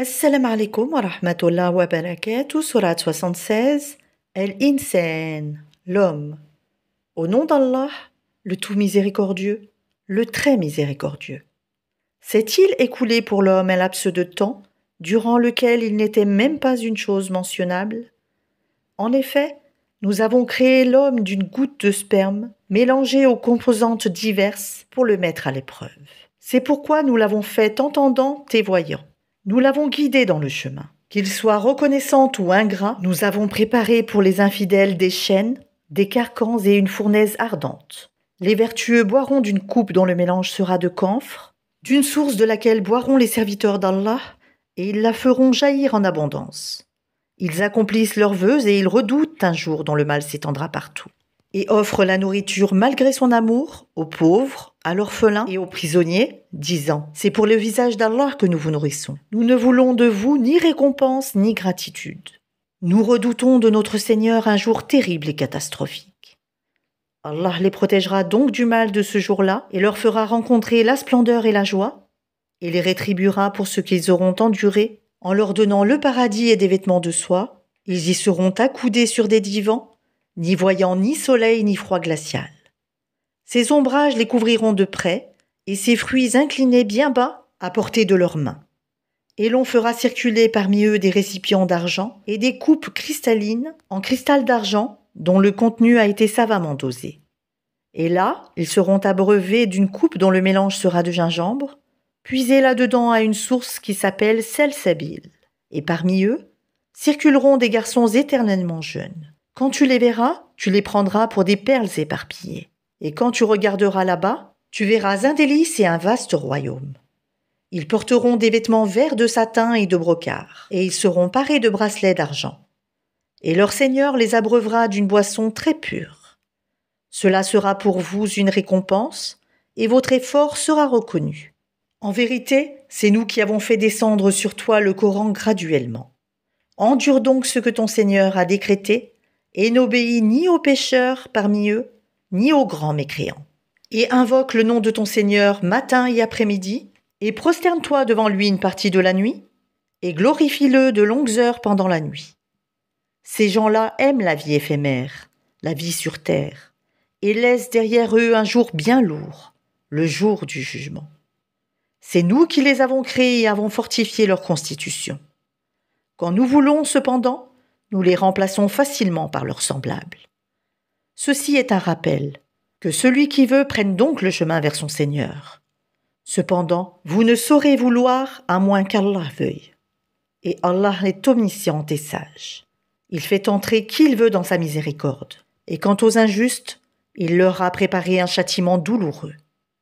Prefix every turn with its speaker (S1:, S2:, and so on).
S1: Assalamu alaikum wa rahmatullah wa barakatuh, surat 76, Al-Insan, l'homme. Au nom d'Allah, le tout miséricordieux, le très miséricordieux. S'est-il écoulé pour l'homme un laps de temps durant lequel il n'était même pas une chose mentionnable? En effet, nous avons créé l'homme d'une goutte de sperme mélangée aux composantes diverses pour le mettre à l'épreuve. C'est pourquoi nous l'avons fait entendant et voyant. Nous l'avons guidé dans le chemin. Qu'il soit reconnaissant ou ingrat, nous avons préparé pour les infidèles des chaînes, des carcans et une fournaise ardente. Les vertueux boiront d'une coupe dont le mélange sera de camphre, d'une source de laquelle boiront les serviteurs d'Allah, et ils la feront jaillir en abondance. Ils accomplissent leurs vœux et ils redoutent un jour dont le mal s'étendra partout. Et offrent la nourriture malgré son amour aux pauvres, à l'orphelin et aux prisonniers, disant « C'est pour le visage d'Allah que nous vous nourrissons. Nous ne voulons de vous ni récompense ni gratitude. Nous redoutons de notre Seigneur un jour terrible et catastrophique. Allah les protégera donc du mal de ce jour-là et leur fera rencontrer la splendeur et la joie, et les rétribuera pour ce qu'ils auront enduré en leur donnant le paradis et des vêtements de soie. Ils y seront accoudés sur des divans, n'y voyant ni soleil ni froid glacial. Ces ombrages les couvriront de près, et ces fruits inclinés bien bas à portée de leurs mains. Et l'on fera circuler parmi eux des récipients d'argent et des coupes cristallines en cristal d'argent dont le contenu a été savamment dosé. Et là, ils seront abreuvés d'une coupe dont le mélange sera de gingembre, puisés là-dedans à une source qui s'appelle Salsabil. Et parmi eux, circuleront des garçons éternellement jeunes. Quand tu les verras, tu les prendras pour des perles éparpillées. Et quand tu regarderas là-bas, tu verras un délice et un vaste royaume. Ils porteront des vêtements verts de satin et de brocart, et ils seront parés de bracelets d'argent. Et leur Seigneur les abreuvera d'une boisson très pure. Cela sera pour vous une récompense, et votre effort sera reconnu. En vérité, c'est nous qui avons fait descendre sur toi le Coran graduellement. Endure donc ce que ton Seigneur a décrété, et n'obéis ni aux pécheurs parmi eux, ni aux grands mécréants. Et invoque le nom de ton Seigneur matin et après-midi, et prosterne-toi devant lui une partie de la nuit, et glorifie-le de longues heures pendant la nuit. Ces gens-là aiment la vie éphémère, la vie sur terre, et laissent derrière eux un jour bien lourd, le jour du jugement. C'est nous qui les avons créés et avons fortifié leur constitution. Quand nous voulons, cependant, nous les remplaçons facilement par leurs semblables. Ceci est un rappel, que celui qui veut prenne donc le chemin vers son Seigneur. Cependant, vous ne saurez vouloir à moins qu'Allah veuille. Et Allah est omniscient et sage. Il fait entrer qui il veut dans sa miséricorde. Et quant aux injustes, il leur a préparé un châtiment douloureux.